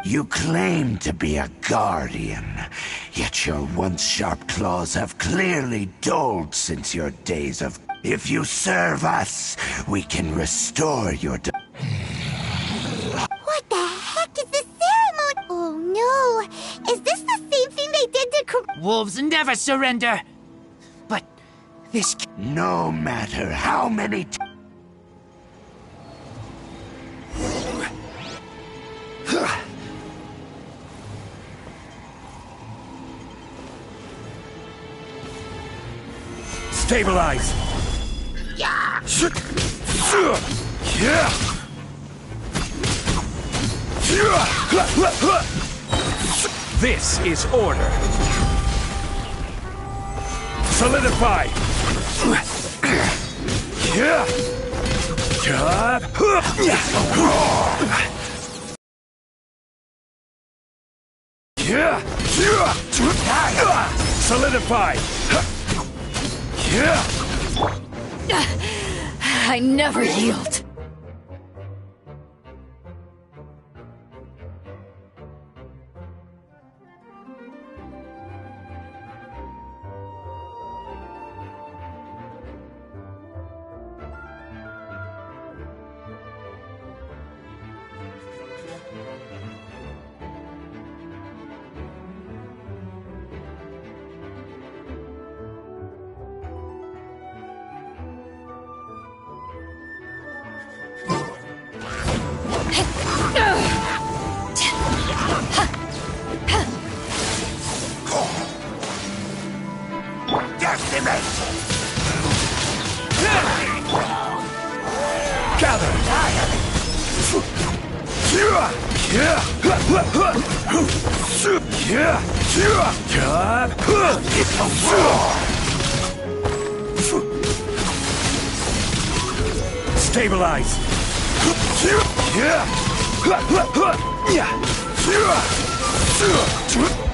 You claim to be a guardian, yet your once sharp claws have clearly dulled since your days of... If you serve us, we can restore your... What the heck is this ceremony? Oh no! Is this the same thing they did to Wolves never surrender! But this... No matter how many... Stabilize! Yeah! This is order. Solidify! Solidify! I never yield. Stabilize!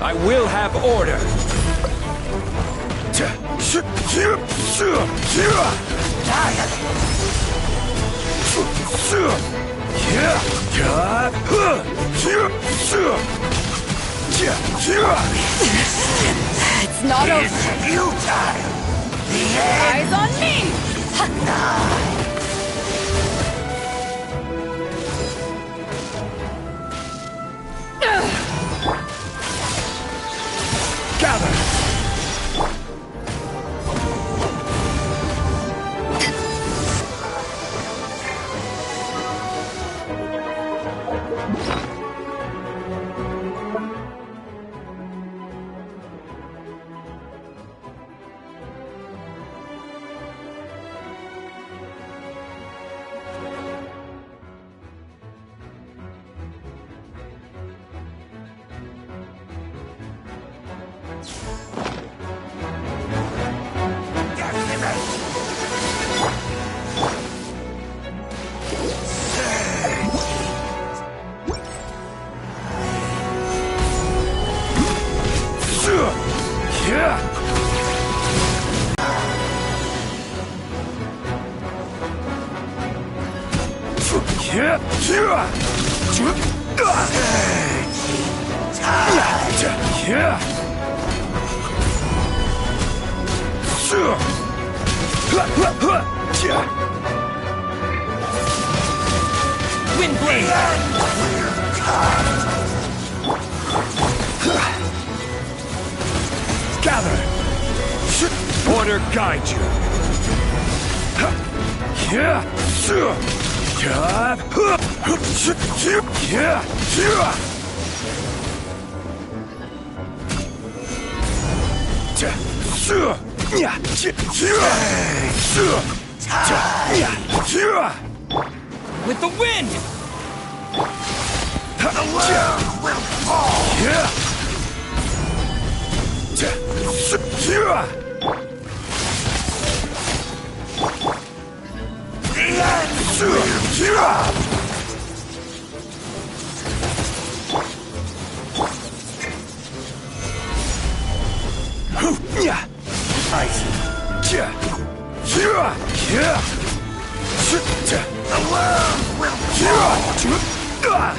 I will have order! It's not over. Futile! The end! Eyes on me! Gather! Windblade! Gather! Order guide you! With the wind! The world will fall! The end will come! The world will fall!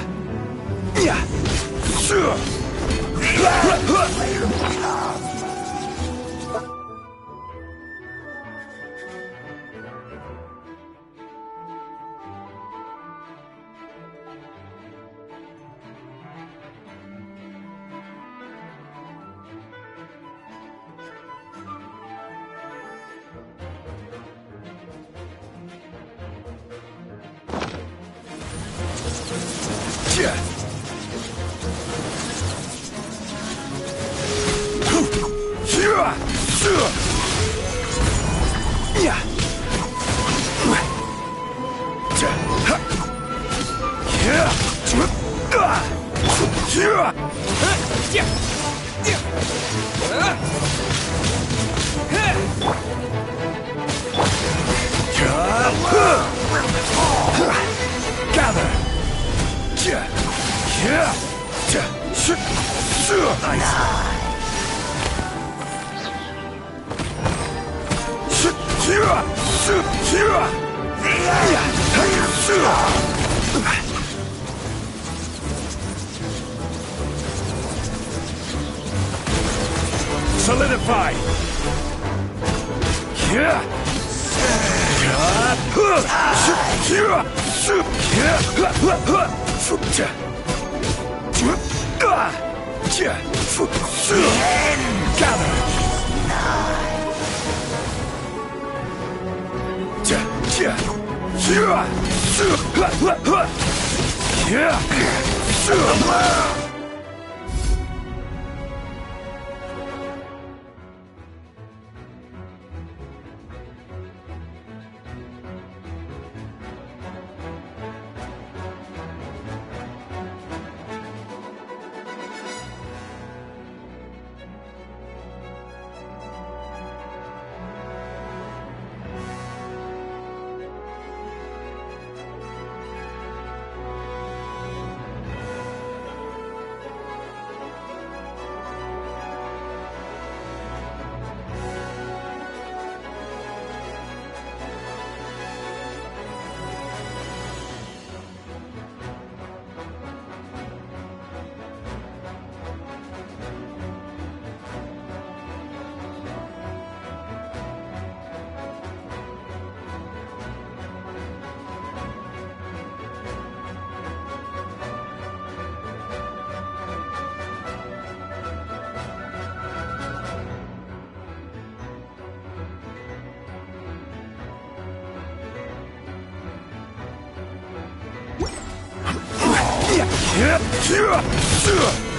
Solidify!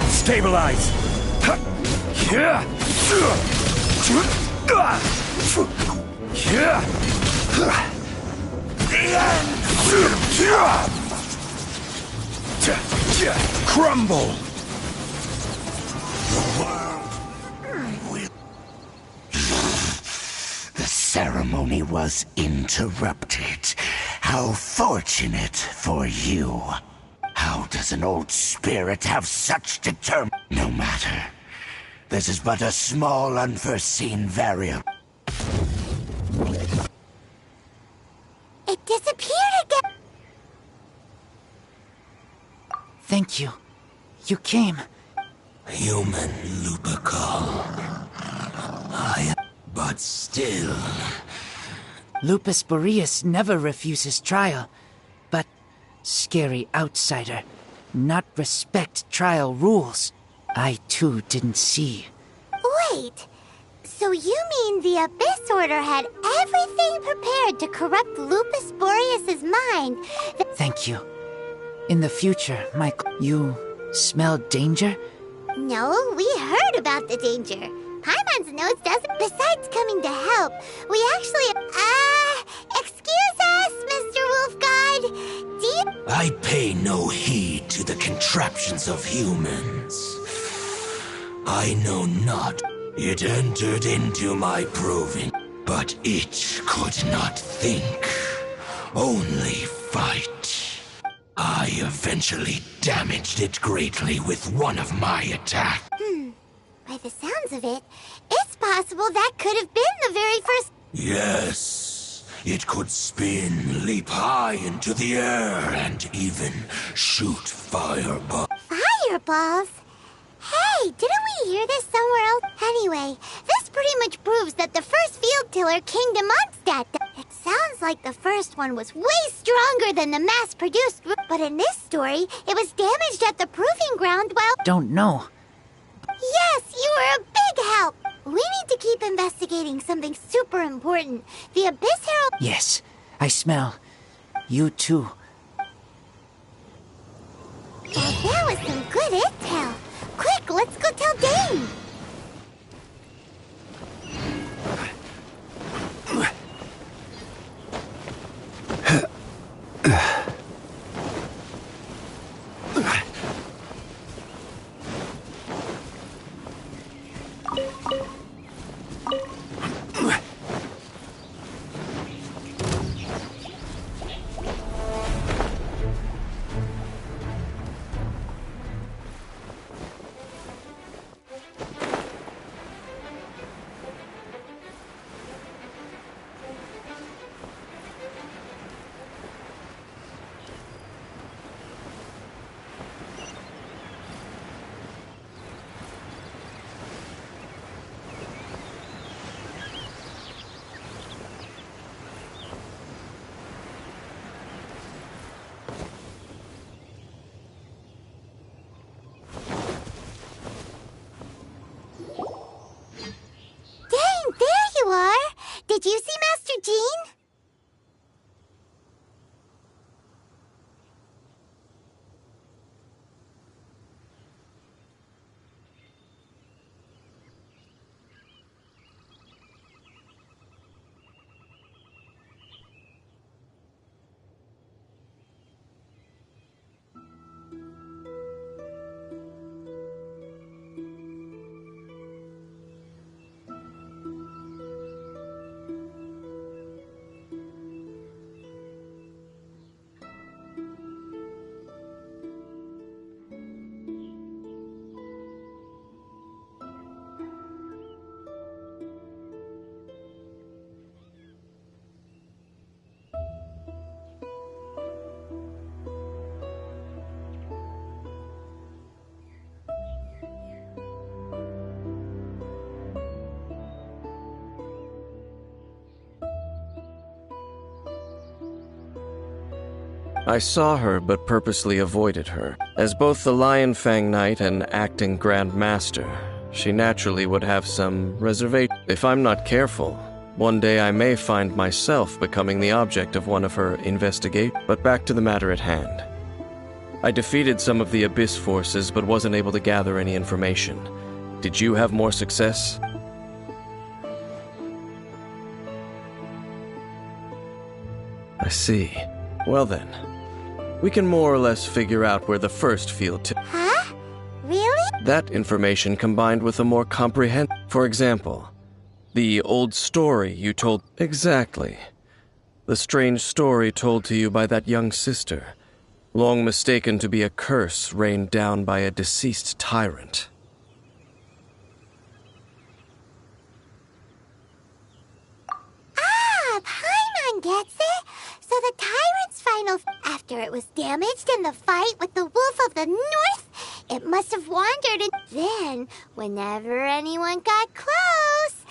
Stabilize! Crumble! The ceremony was interrupted. How fortunate for you. How does an old spirit have such No matter. This is but a small unforeseen variable. It disappeared again. Thank you. You came. Human Lupercal. But still... Lupus Boreas never refuses trial, but scary outsider, not respect trial rules. I too didn't see. Wait, so you mean the Abyss Order had everything prepared to corrupt Lupus Boreas's mind? Thank you. In the future, you smell danger? No, we heard about the danger. Paimon's nose doesn't. Besides coming to help, we actually... excuse us, Mr. Wolfguard. Do you... I pay no heed to the contraptions of humans. I know not. It entered into my proving, but it could not think, only fight. I eventually damaged it greatly with one of my attacks. By the sounds of it, it's possible that could have been the very first... Yes, it could spin, leap high into the air, and even shoot fireballs. Fire? spitballs. Hey, didn't we hear this somewhere else? Anyway, this pretty much proves that the first field tiller came to Mondstadt. It sounds like the first one was way stronger than the mass-produced, but in this story, it was damaged at the proving ground while... Don't know. Yes, you were a big help! We need to keep investigating something super important. The Abyss Herald... Yes, I smell. You too. Well, that was some good intel. Quick, let's go tell Dane! Did you see Master Jean? I saw her but purposely avoided her. As both the Lion Fang Knight and acting Grand Master, she naturally would have some reservation. If I'm not careful, one day I may find myself becoming the object of one of her investigations. But back to the matter at hand. I defeated some of the Abyss forces but wasn't able to gather any information. Did you have more success? I see. Well then, we can more or less figure out where the first field Huh? Really? That information combined with a more comprehensive... For example, the old story you told... Exactly. The strange story told to you by that young sister, long mistaken to be a curse rained down by a deceased tyrant. Ah, Paimon gets it! So the tyrant's final... After it was damaged in the fight with the Wolf of the North, it must have wandered and... Then, whenever anyone got close...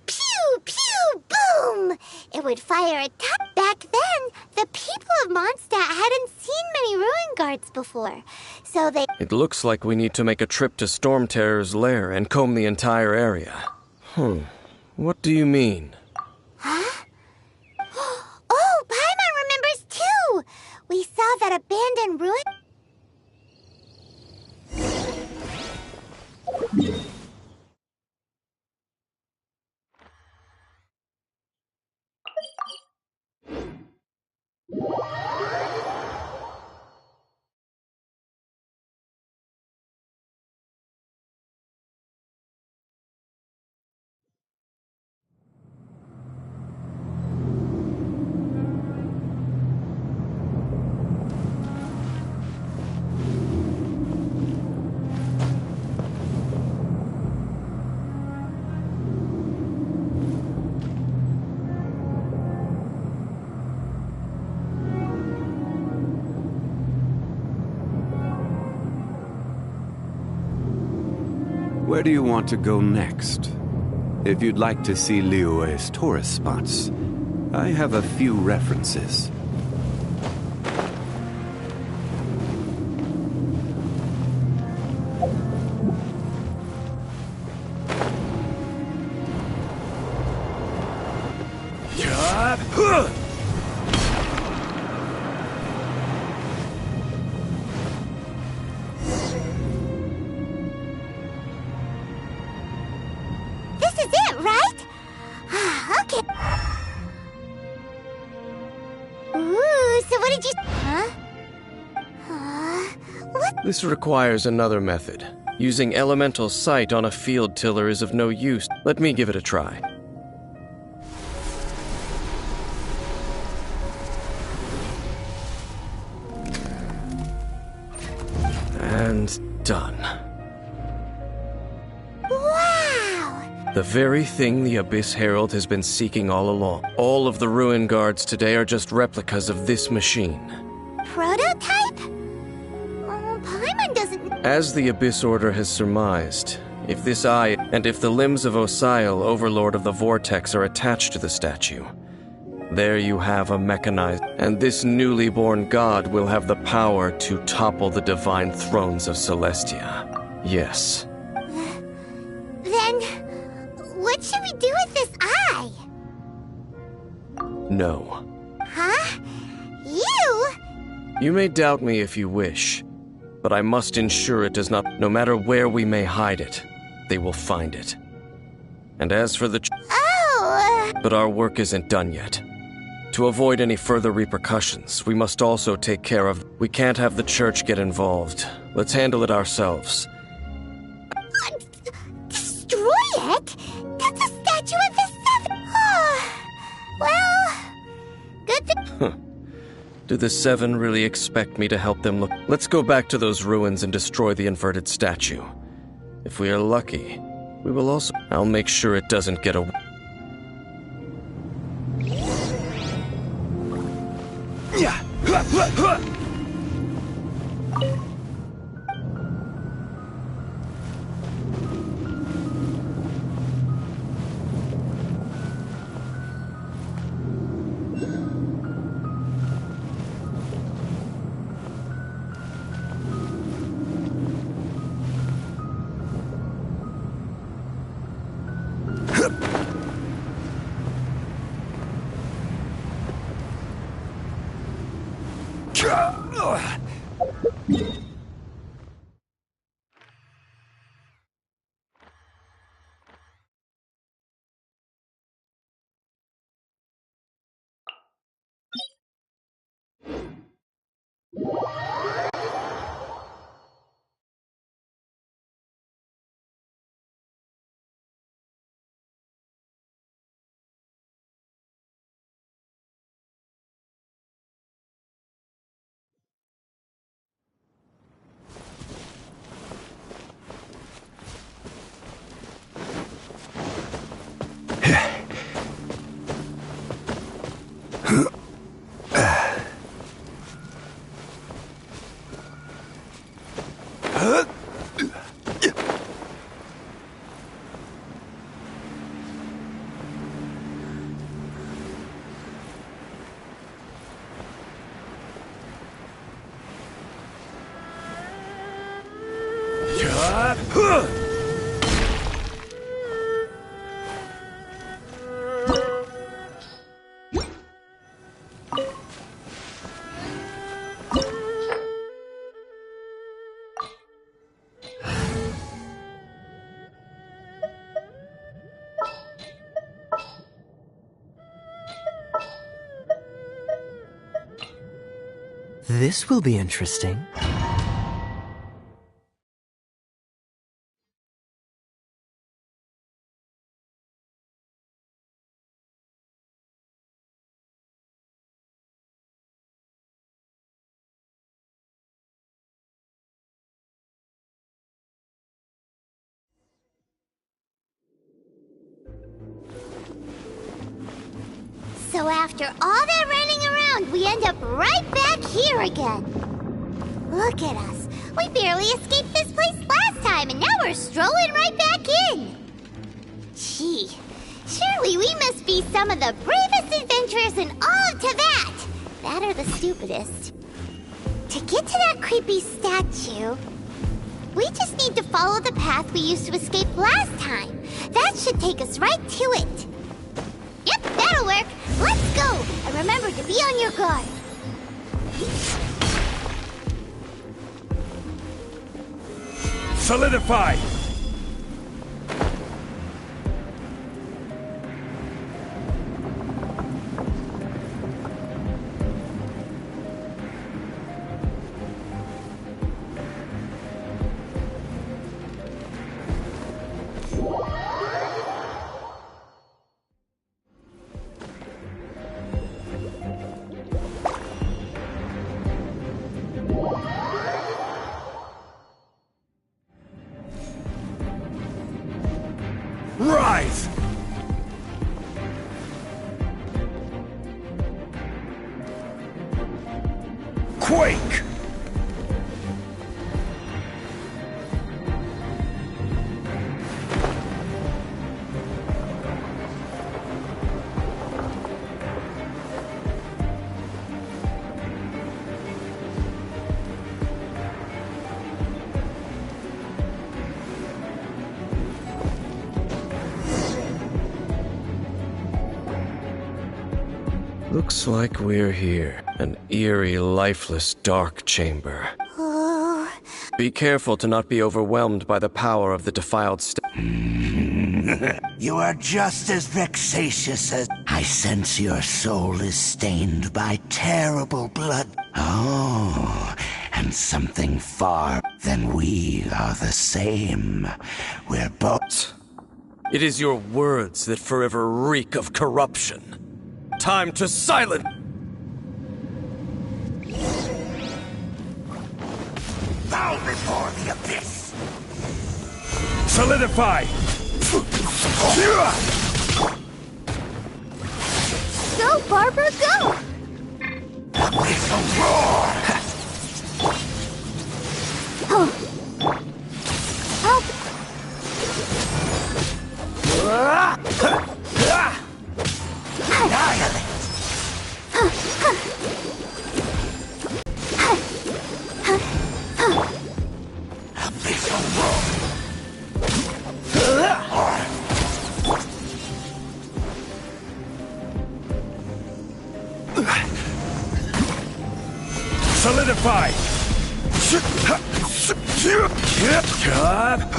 Pew, pew, boom! It would fire a Back then, the people of Mondstadt hadn't seen many ruin guards before, so they... It looks like we need to make a trip to Storm Terror's lair and comb the entire area. What do you mean? Huh? Oh, Paimon remembers too! We saw that abandoned ruin... Where do you want to go next? If you'd like to see Liyue's tourist spots, I have a few references. This is it, right? Okay. Ooh, so what did you... Huh? What? This requires another method. Using elemental sight on a field tiller is of no use. Let me give it a try. And done. Wow! The very thing the Abyss Herald has been seeking all along. All of the ruin guards today are just replicas of this machine. Prototype? Oh, Paimon doesn't... As the Abyss Order has surmised, if this eye and if the limbs of Osial, Overlord of the Vortex, are attached to the statue, there you have a mechanized, and this newly born god will have the power to topple the divine thrones of Celestia. Yes. Then, what should we do with this eye? No. Huh? You? You may doubt me if you wish, but I must ensure it does not. No matter where we may hide it, they will find it. And as for the... Oh! But our work isn't done yet. To avoid any further repercussions, we must also take care of... We can't have the church get involved. Let's handle it ourselves. Destroy it? That's a statue of the Seven... Oh, well... Good thing... Do the Seven really expect me to help them look? Let's go back to those ruins and destroy the inverted statue. If we are lucky, we will also... I'll make sure it doesn't get away. This will be interesting. So after all that running around, we end up right back here again. Look at us. We barely escaped this place last time, and now we're strolling right back in. Gee, surely we must be some of the bravest adventurers in all of Teyvat. That or the stupidest. To get to that creepy statue, we just need to follow the path we used to escape last time. That should take us right to it. Yep, that'll work. Let's go. And remember to be on your guard. Solidify! Rise! Quake! Looks like we're here. An eerie, lifeless, dark chamber. Oh, Be careful to not be overwhelmed by the power of the defiled You are just as vexatious as... I sense your soul is stained by terrible blood. Oh, and something far than we are the same. We're both... It is your words that forever reek of corruption. Time to silence! Bow before the abyss! Solidify! go, Barbara, go! Abyssal roar! Oh. Help! Annihilate! Abyssal roar! Solidify! Gather!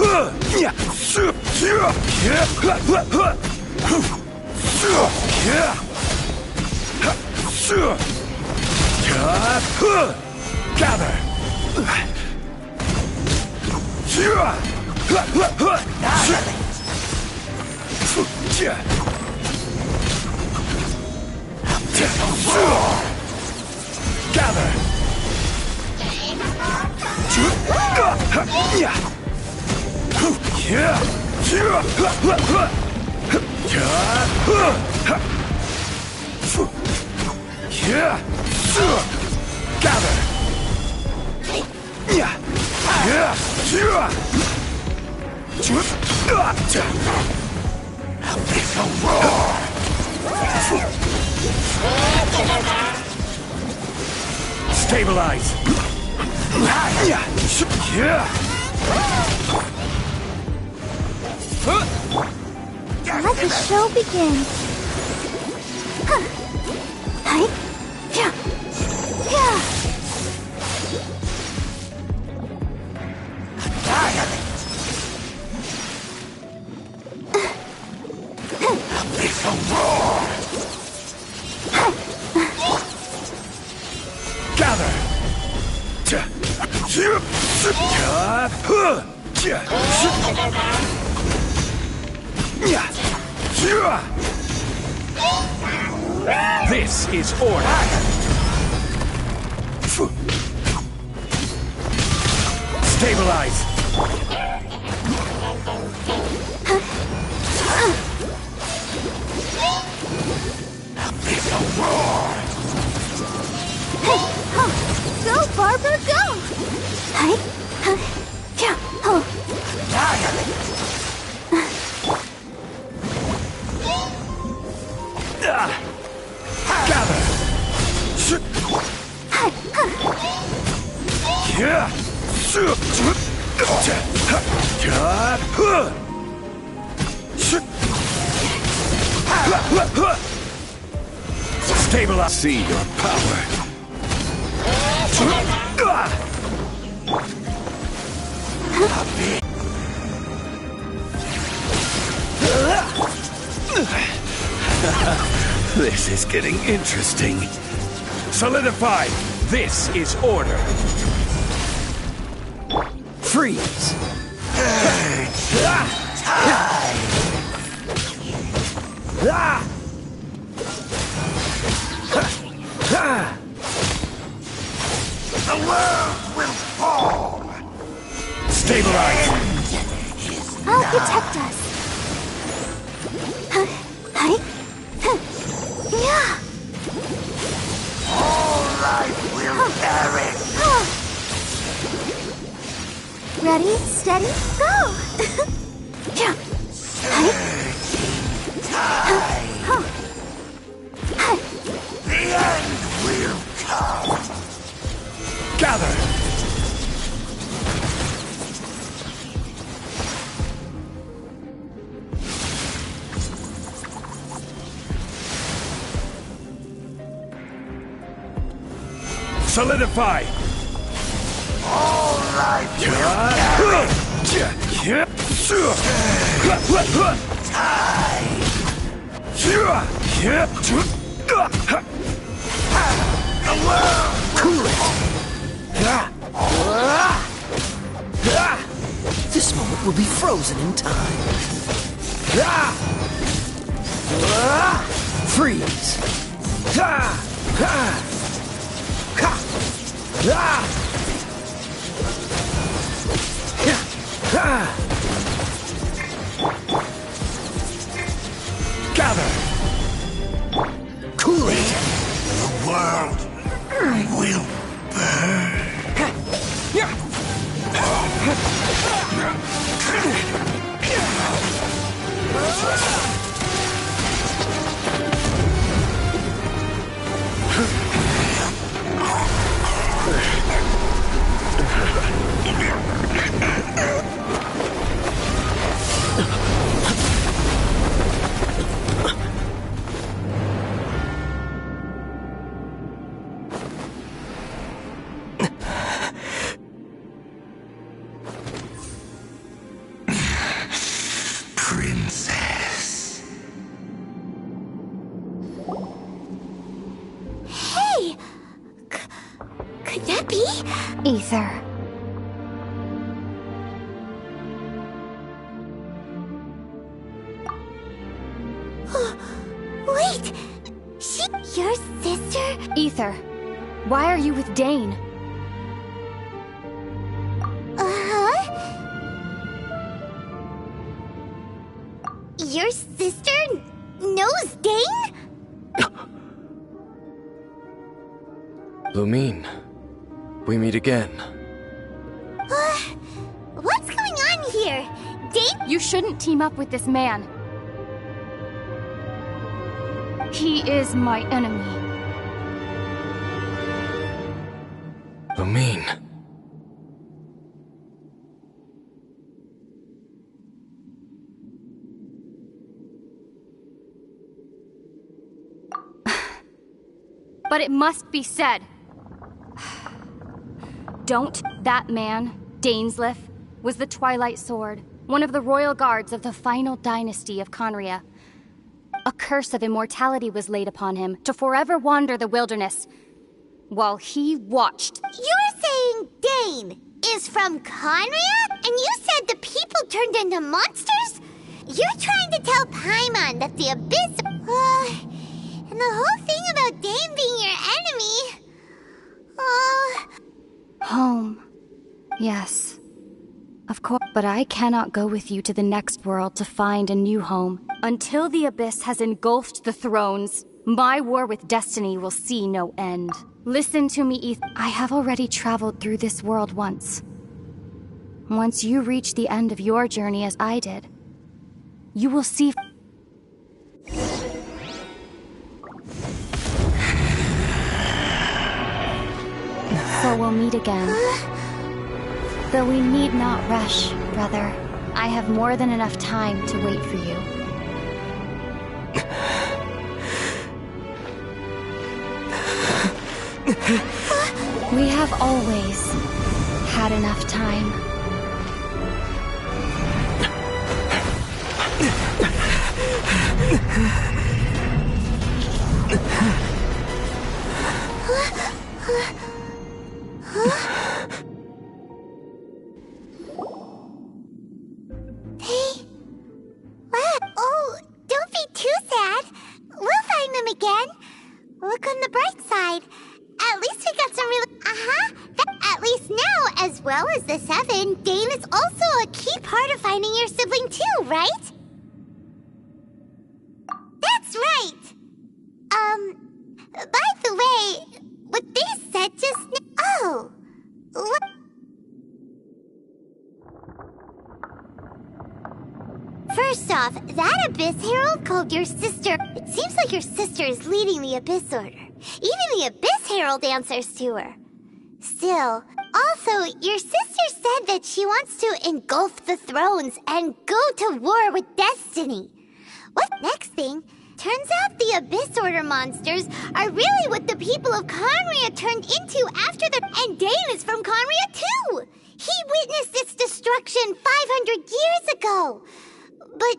Gather! Gather! Abyssal roar! Stabilize! Let the show begin. Hi. Yeah. Yeah. Abyssal roar! Gather! This is order! Stabilize! Abyssal roar! Go, Barbara, go! Hi. Gather! Stabilize. See your power. This is getting interesting. Solidify! This is order! Freeze! The world will fall! Stabilize! I'll protect us. Yeah. All life will perish! Ready, steady, go! Yeah. The end will come! Gather! Solidify! All life will This moment will be frozen in time. Freeze! Gather! Cool it! The world will burn! Princess. Hey! Could that be? Ether. Wait! Your sister? Ether. Why are you with Dane? Uh-huh? Your sister knows Dane? Lumine, we meet again. What's going on here? Dane? You shouldn't team up with this man. He is my enemy. Lumine. But it must be said. Don't. That man, Dainsleif, was the Twilight Sword, one of the royal guards of the final dynasty of Conria. A curse of immortality was laid upon him to forever wander the wilderness, while he watched. You're saying Dane is from Conria? And you said the people turned into monsters? You're trying to tell Paimon that the Abyss... and the whole thing about Dane being your enemy... Home. Yes. Of course, but I cannot go with you to the next world to find a new home. Until the Abyss has engulfed the thrones, my war with destiny will see no end. Listen to me, Ethan. I have already traveled through this world once. Once you reach the end of your journey as I did, you will see... So we'll meet again. Though we need not rush, brother. I have more than enough time to wait for you. We have always had enough time. Oh, don't be too sad. We'll find them again. Look on the bright side. At least we got some real... At least now, as well as the 7, Dane is also a key part of finding your sibling too, right? That's right! By the way, what they said just... Oh! What? First off, that Abyss Herald called your sister... It seems like your sister is leading the Abyss Order. Even the Abyss Herald answers to her. Still, also, your sister said that she wants to engulf the thrones and go to war with destiny. What next thing? Turns out the Abyss Order monsters are really what the people of Comrad turned into after the... And Dane is from Comrad too! He witnessed its destruction 500 years ago! But...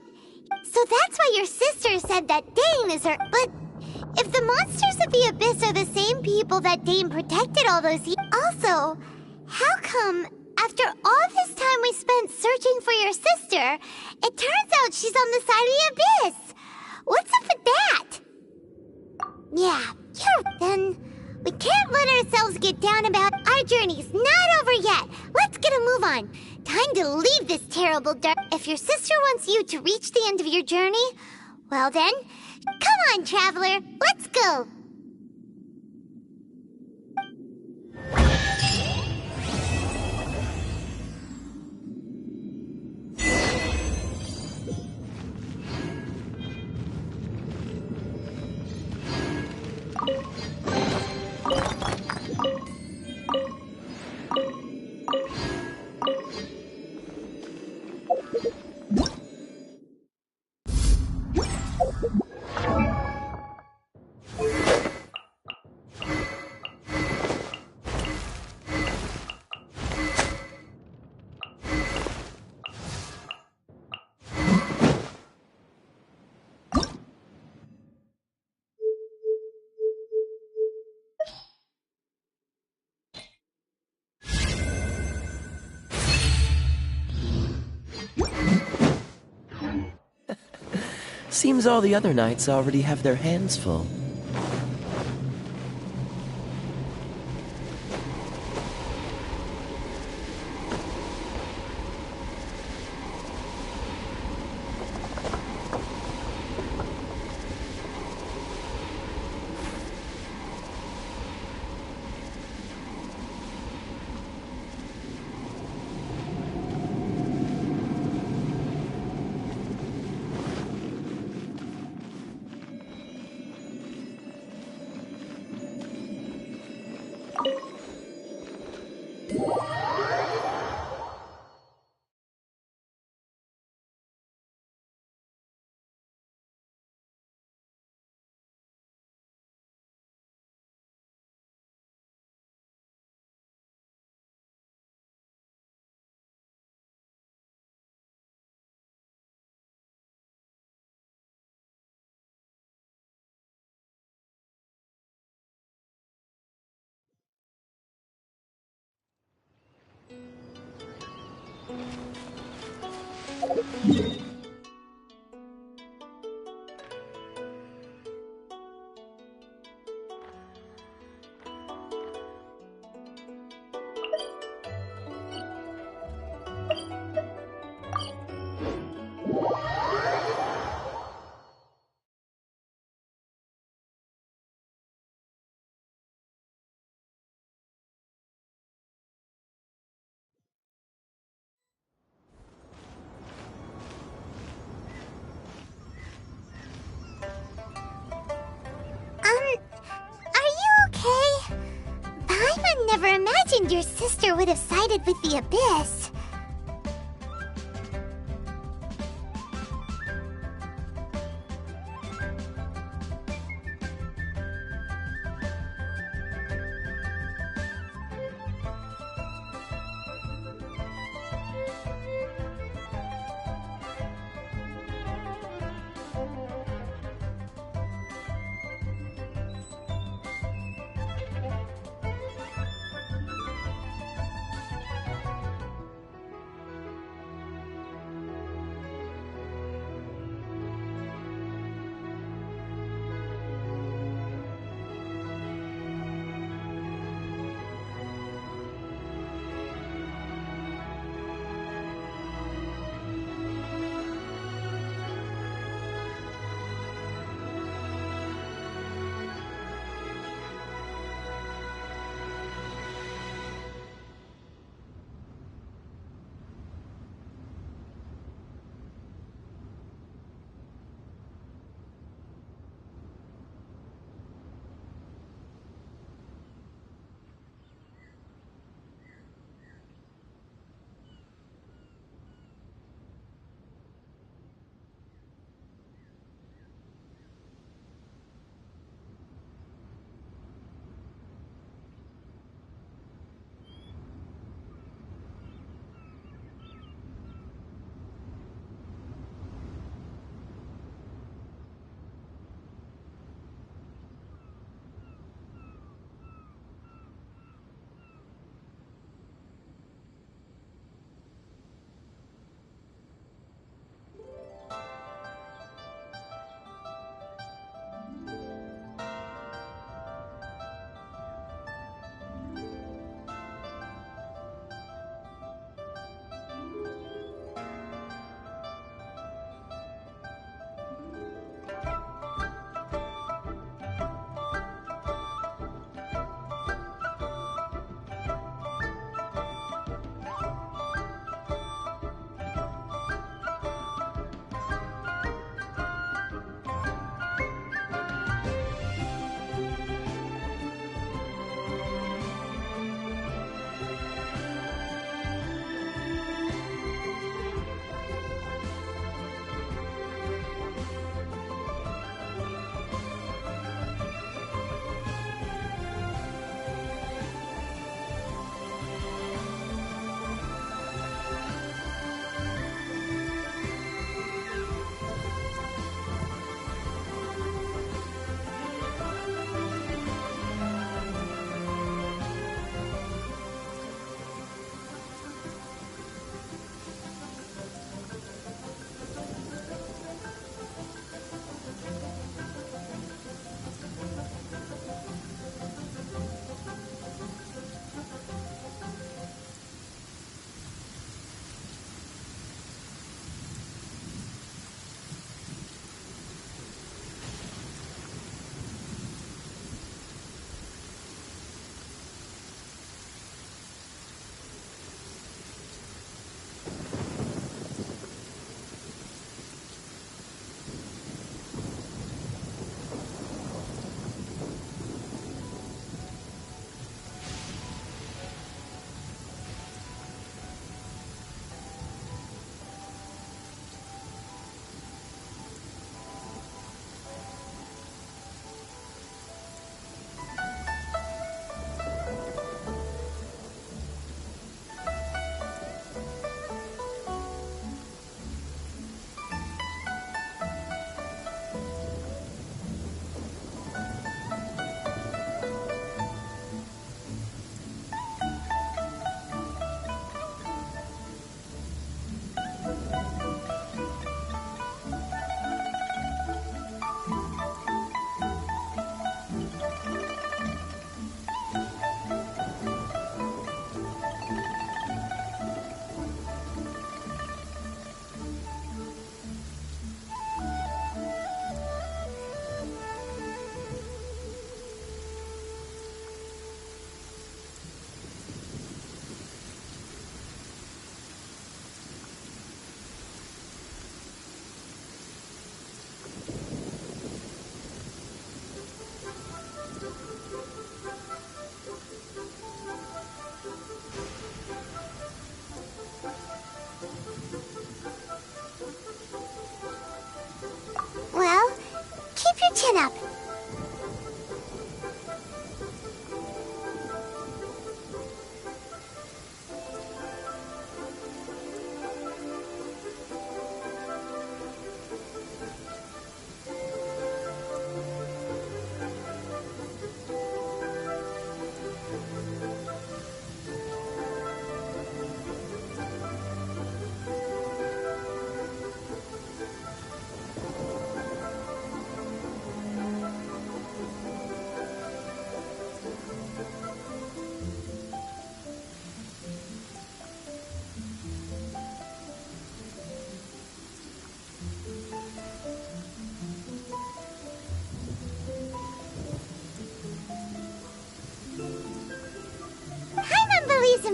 So that's why your sister said that Dane is her... But... If the monsters of the Abyss are the same people that Dane protected all those years... Also, how come, after all this time we spent searching for your sister, it turns out she's on the side of the Abyss? What's up with that? Yeah, then we can't let ourselves get down about our journey's not over yet. Let's get a move on. Time to leave this terrible dark... If your sister wants you to reach the end of your journey, well then... Come on, traveler, let's go! Seems all the other knights already have their hands full. never imagined your sister would have sided with the Abyss.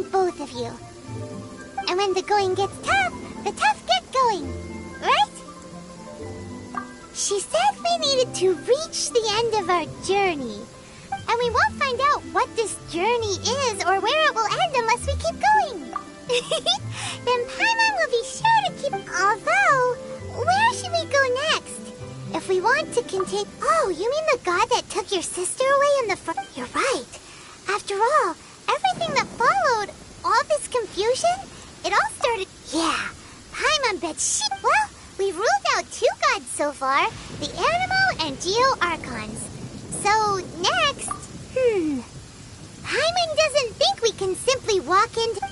find both of you. And when the going gets tough, the tough get going. Right? She said we needed to reach the end of our journey. And we won't find out what this journey is or where it will end unless we keep going. Then Paimon will be sure to keep... Although, where should we go next? If we want to continue... Oh, you mean the god that took your sister away in the front? You're right. After all, everything that followed, all this confusion, it all started... Yeah, Paimon bet she... Well, we've ruled out 2 gods so far, the Animo and Geo Archons. So, next... Paimon doesn't think we can simply walk into...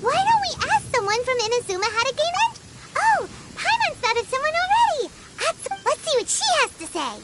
Why don't we ask someone from Inazuma how to gain entry? Oh, Paimon's thought of someone already! Let's see what she has to say.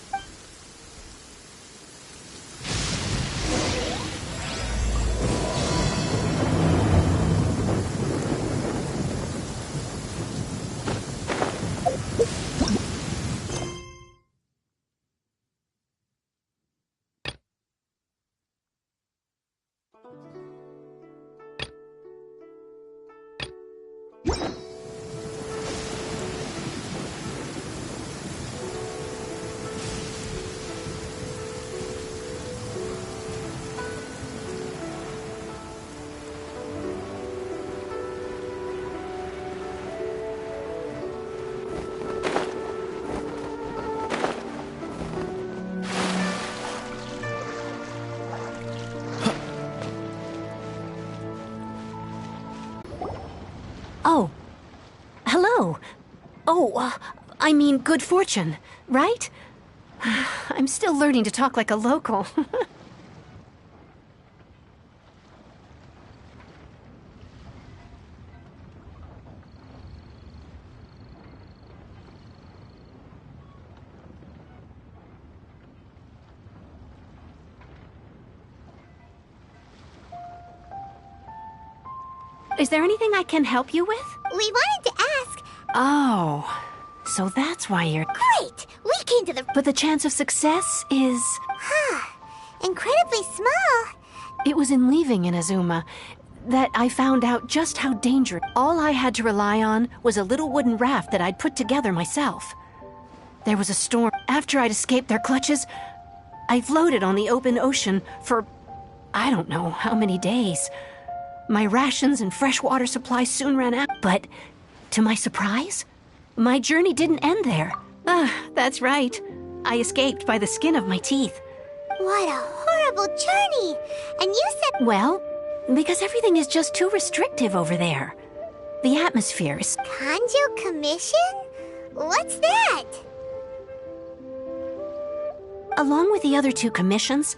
Oh. Hello. Oh, I mean good fortune, right? I'm still learning to talk like a local. Is there anything I can help you with? We wanted to ask... Oh, so that's why you're... Great! We came to the... But the chance of success is... Incredibly small. It was in leaving Inazuma that I found out just how dangerous... All I had to rely on was a little wooden raft that I'd put together myself. There was a storm. After I'd escaped their clutches, I floated on the open ocean for... I don't know how many days. My rations and fresh water supply soon ran out, but to my surprise, my journey didn't end there. That's right. I escaped by the skin of my teeth. What a horrible journey! And you said... Well, because everything is just too restrictive over there. The atmosphere is... Kanjo Commission? What's that? Along with the other 2 commissions,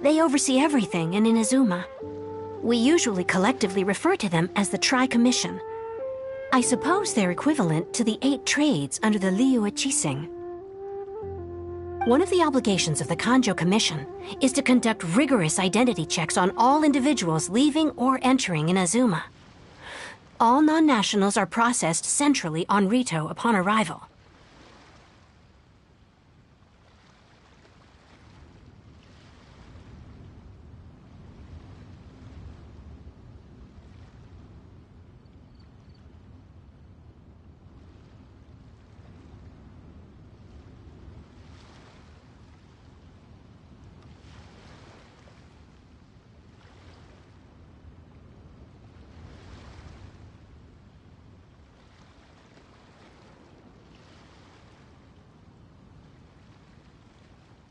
they oversee everything in Inazuma. We usually collectively refer to them as the Tri-Commission. I suppose they're equivalent to the 8 trades under the Liu Chising. One of the obligations of the Kanjo Commission is to conduct rigorous identity checks on all individuals leaving or entering Inazuma. All non-nationals are processed centrally on Rito upon arrival.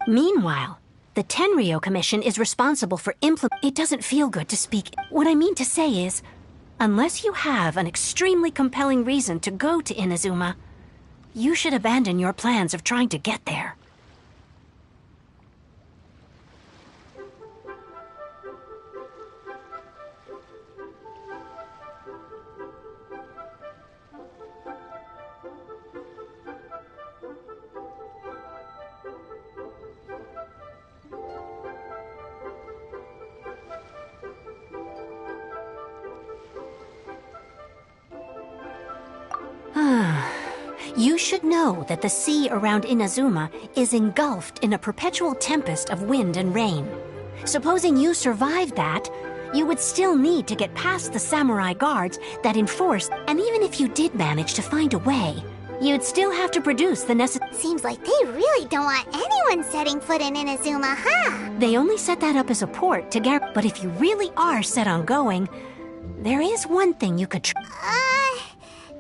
Meanwhile, the Tenryo Commission is responsible for It doesn't feel good to speak. What I mean to say is, unless you have an extremely compelling reason to go to Inazuma, you should abandon your plans of trying to get there. You should know that the sea around Inazuma is engulfed in a perpetual tempest of wind and rain. Supposing you survived that, you would still need to get past the samurai guards that enforce, and even if you did manage to find a way, you'd still have to produce the necessary... Seems like they really don't want anyone setting foot in Inazuma, huh? They only set that up as a port to guarantee. But if you really are set on going, there is one thing you could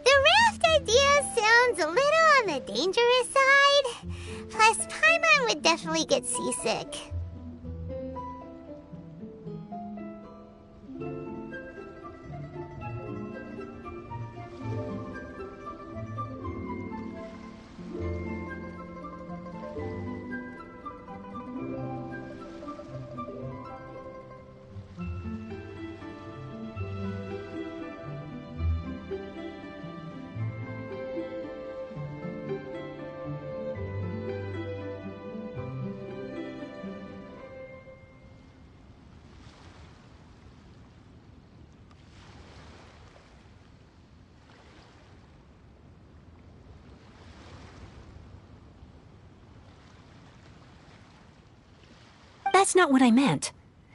the raft idea sounds a little on the dangerous side. Plus, Paimon would definitely get seasick. That's not what I meant.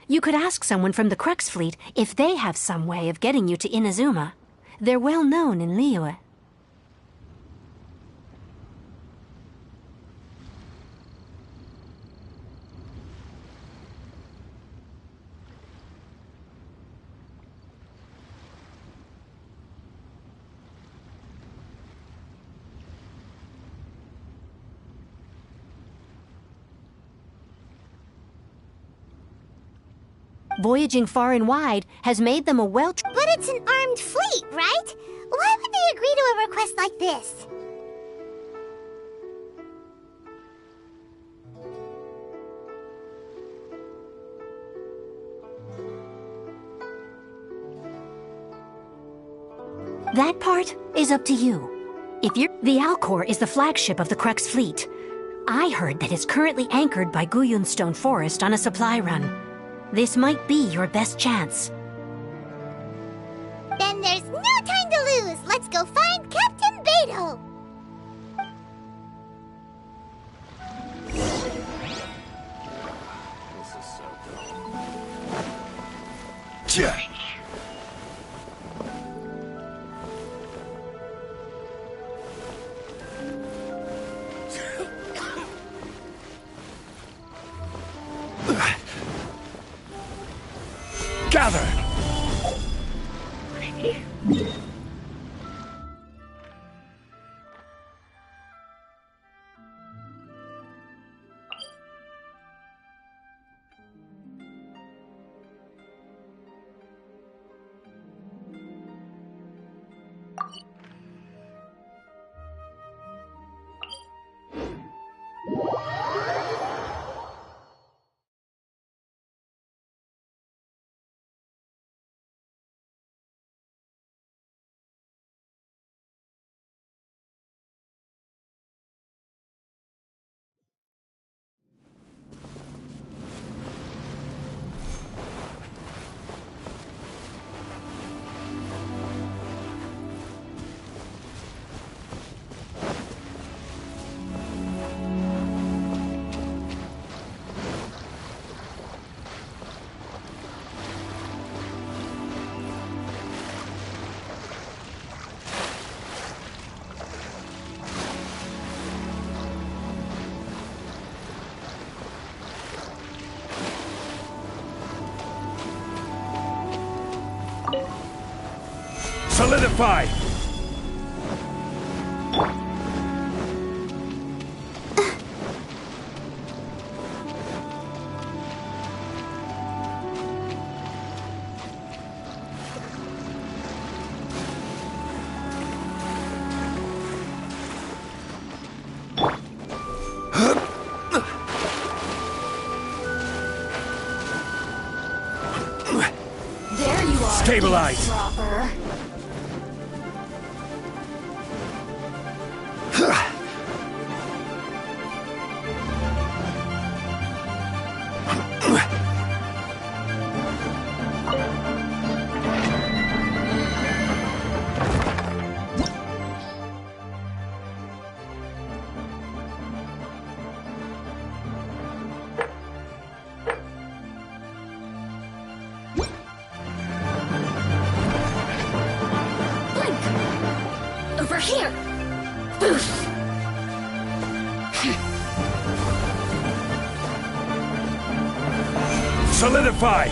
You could ask someone from the Crux fleet if they have some way of getting you to Inazuma. They're well known in Liyue. Voyaging far and wide has made them a well... But it's an armed fleet, right? Why would they agree to a request like this? That part is up to you. If you're... The Alcor is the flagship of the Crux fleet. I heard that it's currently anchored by Guyunstone Forest on a supply run. This might be your best chance. Then there's no time to lose! Let's go find Captain Beidou! Gather! Solidify! There you are. Stabilize! Dropper. Over here! Boof! Solidify!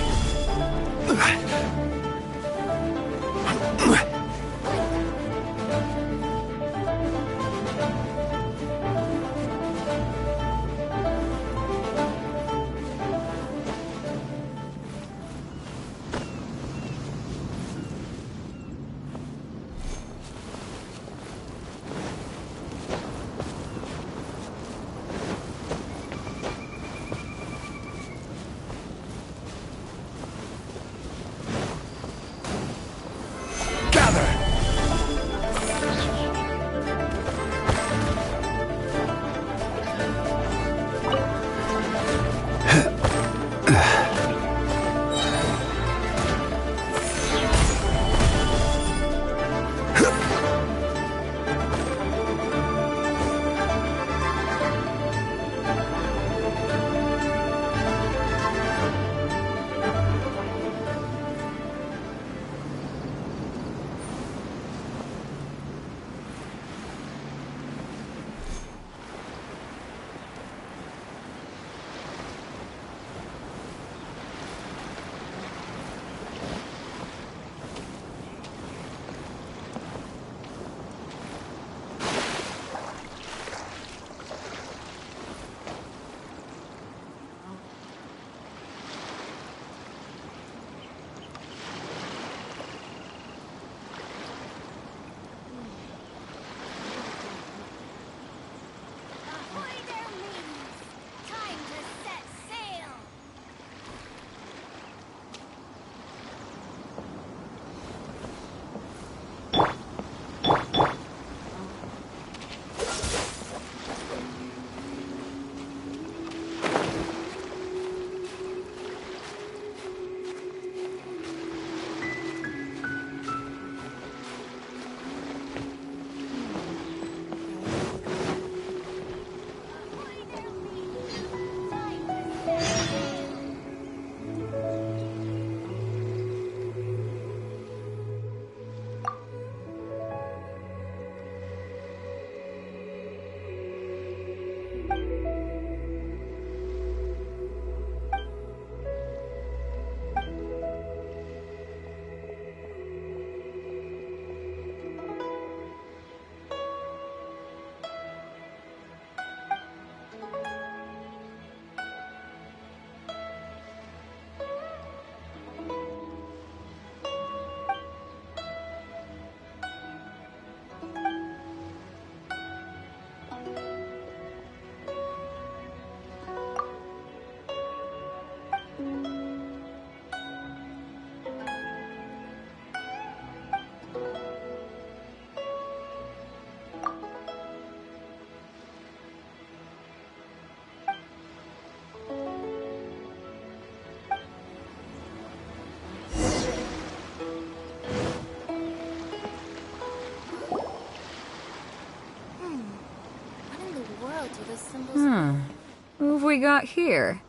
Who have we got here?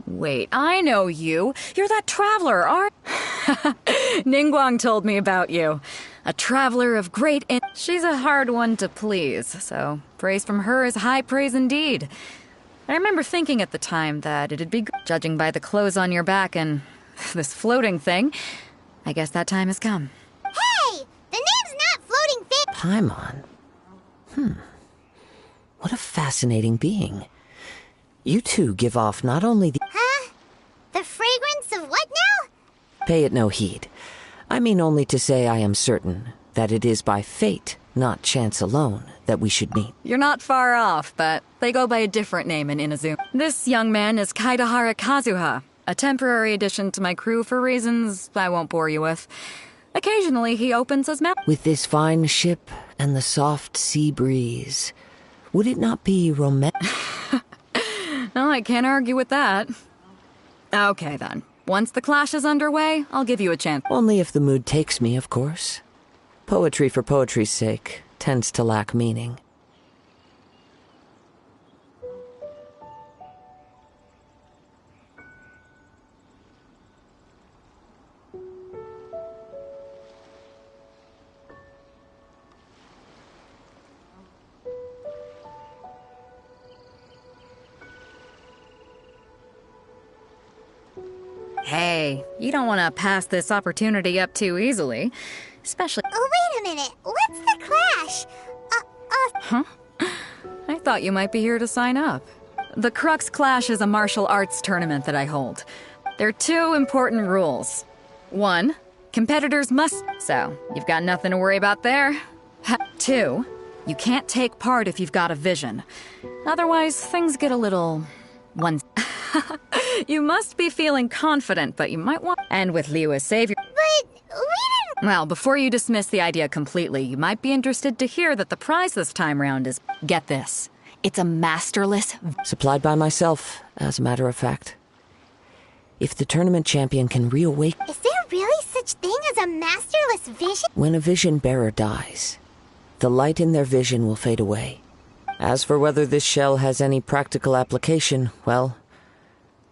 Wait, I know you. You're that traveler, aren't... Ningguang told me about you. A traveler of great... She's a hard one to please, so praise from her is high praise indeed. I remember thinking at the time that it'd be... Judging by the clothes on your back and this floating thing, I guess that time has come. Hey! The name's not Floating Fish! Paimon? What a fascinating being. You two give off not only the... Huh? The fragrance of what now? Pay it no heed. I mean only to say I am certain that it is by fate, not chance alone, that we should meet. You're not far off, but they go by a different name in Inazuma. This young man is Kaidahara Kazuha, a temporary addition to my crew for reasons I won't bore you with. Occasionally he opens his mouth. With this fine ship and the soft sea breeze, would it not be romantic? Well, I can't argue with that. Okay then. Once the clash is underway, I'll give you a chance. Only if the mood takes me, of course. Poetry for poetry's sake tends to lack meaning. Hey, you don't want to pass this opportunity up too easily. Especially... Oh, wait a minute. What's the clash? Huh? I thought you might be here to sign up. The Crux Clash is a martial arts tournament that I hold. There are 2 important rules. 1, competitors must... So, you've got nothing to worry about there. 2, you can't take part if you've got a vision. Otherwise, things get a little... You must be feeling confident, but you might want... And with Liu as savior... But we didn't... Well, before you dismiss the idea completely, you might be interested to hear that the prize this time round is... Get this. It's a masterless... Supplied by myself, as a matter of fact. If the tournament champion can reawaken... Is there really such thing as a masterless vision? When a vision bearer dies, the light in their vision will fade away. As for whether this shell has any practical application, well,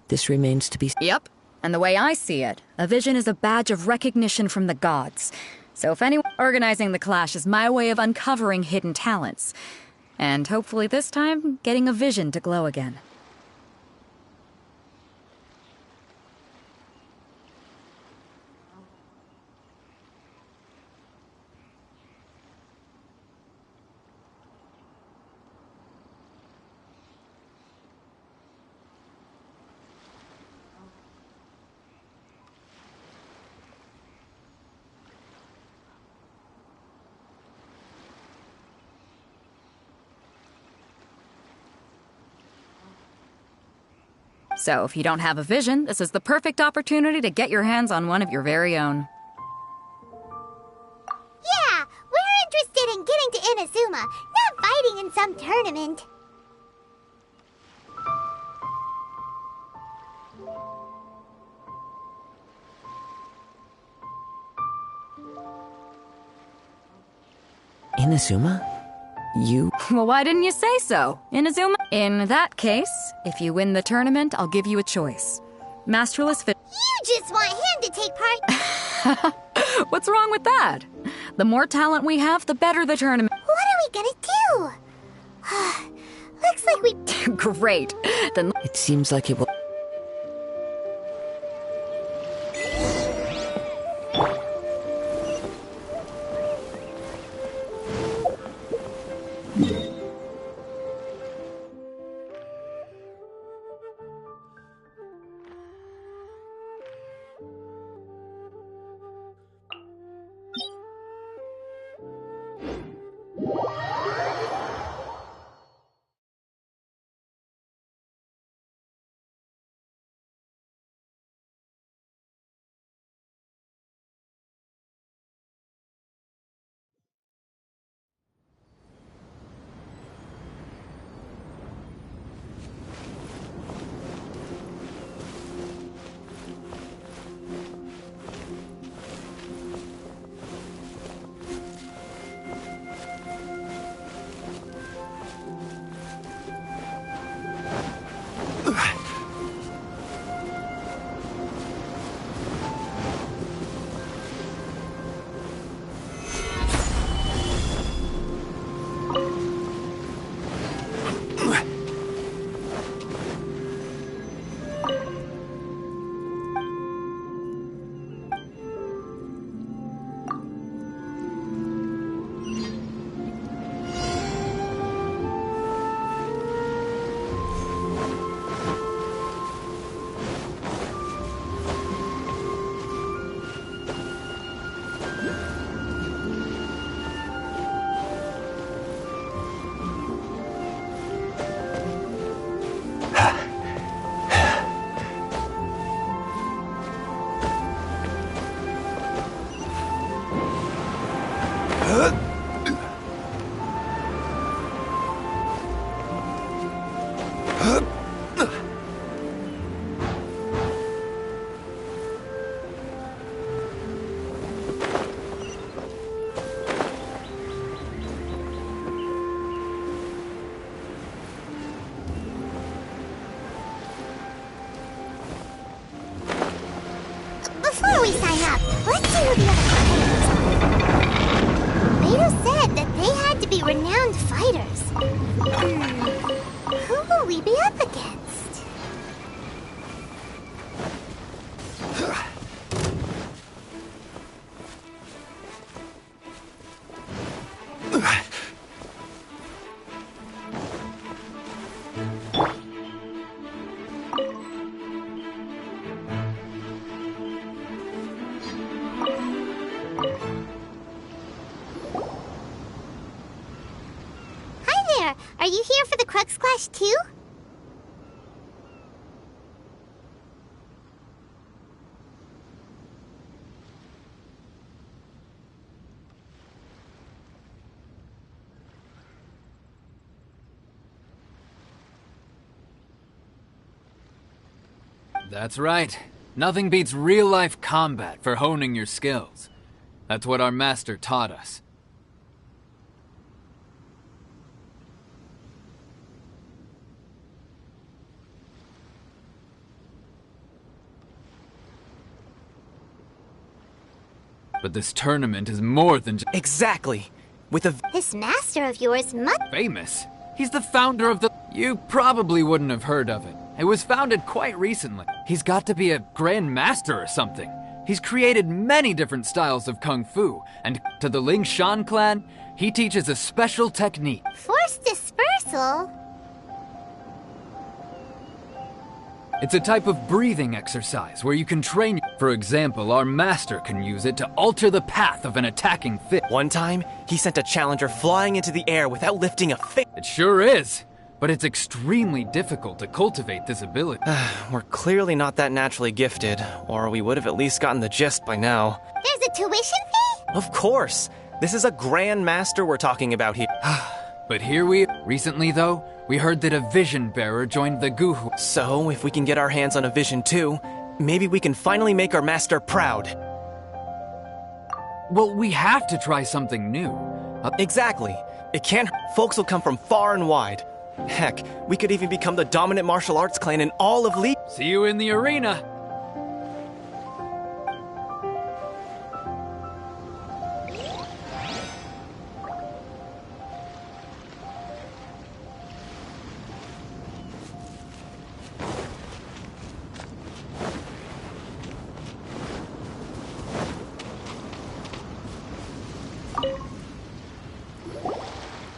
this remains to be... Yep. And the way I see it, a vision is a badge of recognition from the gods. So if anyone... Organizing the clash is my way of uncovering hidden talents. And hopefully this time, getting a vision to glow again. So if you don't have a vision, this is the perfect opportunity to get your hands on one of your very own. Yeah, we're interested in getting to Inazuma, not fighting in some tournament. Inazuma? You... Well, why didn't you say so? Inazuma? In that case, if you win the tournament, I'll give you a choice. Masterless fit... You just want him to take part... What's wrong with that? The more talent we have, the better the tournament... What are we gonna do? Looks like we... Great. Then... It seems like it will... Before we sign up, let's see who the other competitors are. Beto said that they had to be renowned fighters. Who will we be up against? Are you here for the Crux Clash too? That's right. Nothing beats real-life combat for honing your skills. That's what our master taught us. But this tournament is more than just Exactly. This master of yours must... famous. He's the founder of the... You probably wouldn't have heard of it. It was founded quite recently. He's got to be a grand master or something. He's created many different styles of kung fu, and to the Ling Shan clan, he teaches a special technique. Force dispersal? It's a type of breathing exercise where you can train. For example, our master can use it to alter the path of an attacking fish. One time, he sent a challenger flying into the air without lifting a finger. It sure is. But it's extremely difficult to cultivate this ability. We're clearly not that naturally gifted, or we would have at least gotten the gist by now. There's a tuition fee? Of course! This is a Grand Master we're talking about here. But here we... Recently, though, we heard that a vision bearer joined the Guhu. So, if we can get our hands on a vision too, maybe we can finally make our master proud. Well, we have to try something new. Exactly. It can't... Folks will come from far and wide. Heck, we could even become the dominant martial arts clan in all of Lee. See you in the arena.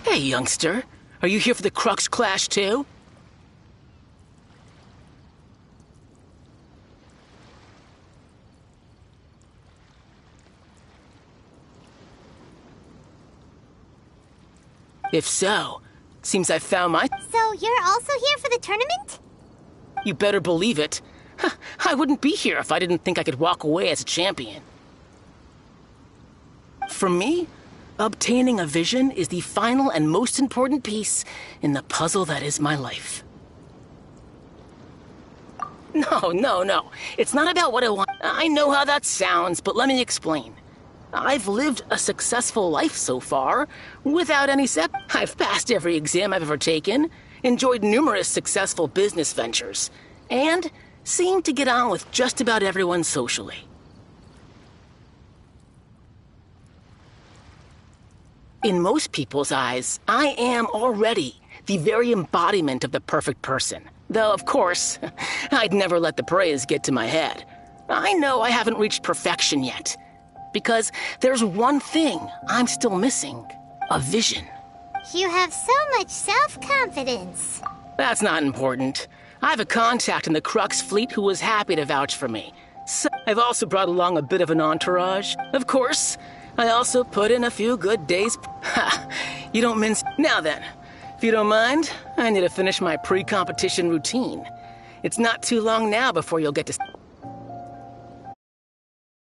Hey, youngster. Are you here for the Crux Clash, too? If so, seems I found my... So you're also here for the tournament? You better believe it. I wouldn't be here if I didn't think I could walk away as a champion. For me, obtaining a vision is the final and most important piece in the puzzle that is my life. No. It's not about what I want. I know how that sounds, but let me explain. I've lived a successful life so far, without any I've passed every exam I've ever taken, enjoyed numerous successful business ventures, and seemed to get on with just about everyone socially. In most people's eyes, I am already the very embodiment of the perfect person. Though, of course, I'd never let the praise get to my head. I know I haven't reached perfection yet, because there's one thing I'm still missing: a vision. You have so much self-confidence. That's not important. I have a contact in the Crux fleet who was happy to vouch for me. So I've also brought along a bit of an entourage. Of course, I also put in a few good days. Ha! You don't mince. Now then, if you don't mind, I need to finish my pre-competition routine. It's not too long now before you'll get to...